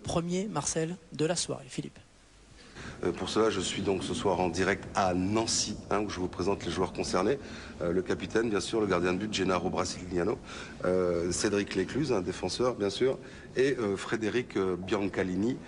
premier Marcel de la soirée. Philippe. Pour cela, je suis donc ce soir en direct à Nancy, où je vous présente les joueurs concernés. Le capitaine, bien sûr, le gardien de but, Gennaro Brasiliano, Cédric Lécluse, un défenseur, bien sûr, et Frédéric Biancalini,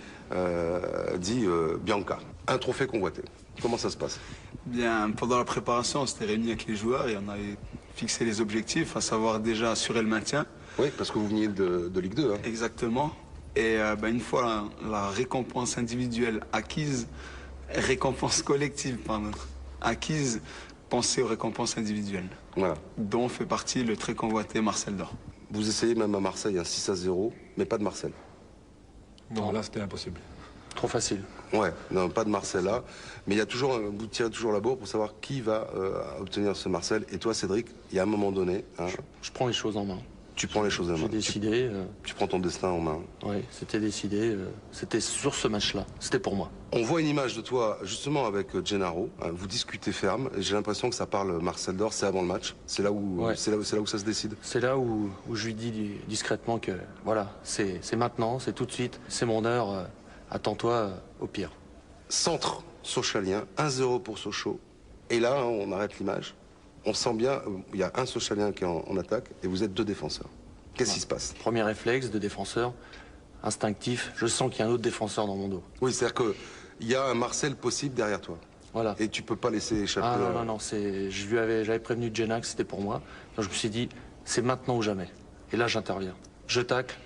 dit Bianca. Un trophée convoité. Comment ça se passe? Bien, pendant la préparation, on s'était réunis avec les joueurs et on avait fixé les objectifs, à savoir déjà assurer le maintien. Oui, parce que vous veniez de Ligue 2. Exactement. Et une fois la récompense individuelle acquise, récompense collective, pardon, acquise, pensez aux récompenses individuelles. Voilà. Dont fait partie le très convoité Marcel d'Or. Vous essayez même à Marseille un 6-0, mais pas de Marcel. Non, là c'était impossible. Trop facile. Ouais, non, pas de Marcel là. Mais il y a toujours, vous tirez toujours la bourre pour savoir qui va obtenir ce Marcel. Et toi, Cédric, il y a un moment donné... Je prends les choses en main. Tu prends les choses en main. J'ai décidé... Tu prends ton destin en main. Oui, c'était décidé. C'était sur ce match-là. C'était pour moi. On voit une image de toi, justement, avec Gennaro. Vous discutez ferme. J'ai l'impression que ça parle Marcel d'Or, c'est avant le match. C'est là où, c'est là où ça se décide. C'est là où je lui dis discrètement que, voilà, c'est maintenant, c'est tout de suite, c'est mon heure, attends-toi au pire. Centre sochalien, 1-0 pour Sochaux. Et là, on arrête l'image. On sent bien, il y a un Sochalien qui est en attaque et vous êtes deux défenseurs. Qu'est-ce qui se passe? Premier réflexe de défenseur, instinctif. Je sens qu'il y a un autre défenseur dans mon dos. Oui, c'est-à-dire qu'il y a un Marcel possible derrière toi. Voilà. Et tu peux pas laisser échapper... Ah non, j'avais prévenu Jenna que c'était pour moi. Donc je me suis dit, c'est maintenant ou jamais. Et là, j'interviens. Je tacle.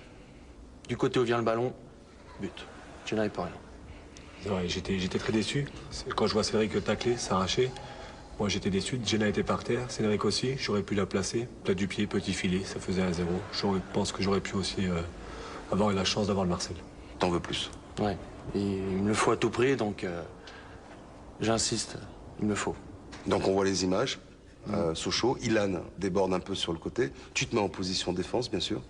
Du côté où vient le ballon, but. Jenna n'est pas rien. C'est vrai, j'étais très déçu. Quand je vois Cédric tacler, s'arracher, moi j'étais déçu. Jenna était par terre, Cédric aussi. J'aurais pu la placer. Plat du pied, petit filet, ça faisait 1-0. Je pense que j'aurais pu aussi avoir eu la chance d'avoir le Marcel. T'en veux plus? Ouais. Et il me le faut à tout prix, donc j'insiste, il me le faut. Donc on voit les images. Sochaux, Ilan déborde un peu sur le côté. Tu te mets en position défense, bien sûr.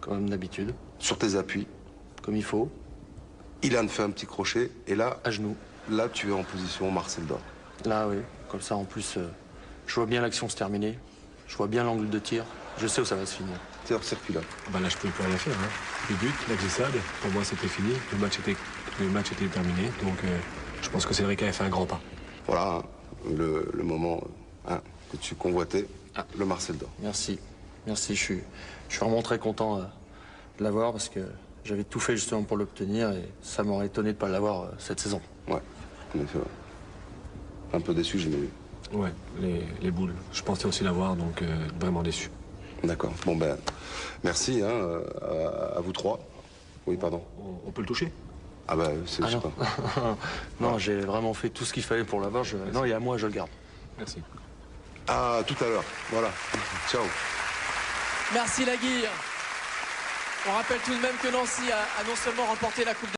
Comme d'habitude. Sur tes appuis. Comme il faut. Ilan fait un petit crochet et là... À genoux. Là, tu es en position Marcel d'Or. Là, oui. Comme ça, en plus, je vois bien l'action se terminer. Je vois bien l'angle de tir. Je sais où ça va se finir. C'est hors circuit là. Bah là, je pouvais plus rien faire. Le but, la glissade, pour moi, c'était fini. Le match était terminé. Donc, je pense que Cédric avait fait un grand pas. Voilà, le moment que tu convoitais, le Marcel d'Or. Merci. Merci, je suis vraiment très content de l'avoir parce que j'avais tout fait justement pour l'obtenir et ça m'aurait étonné de ne pas l'avoir cette saison. Ouais, en effet, ouais. Un peu déçu, je l'ai vu. Ouais, les boules. Je pensais aussi l'avoir, donc vraiment déçu. D'accord. Bon ben, merci à vous trois. Oui, pardon. On peut le toucher? Ah ben, c'est... non, non, j'ai vraiment fait tout ce qu'il fallait pour l'avoir. Non, et à moi, je le garde. Merci. À tout à l'heure. Voilà. Ciao. Merci Laguirre. On rappelle tout de même que Nancy a non seulement remporté la Coupe de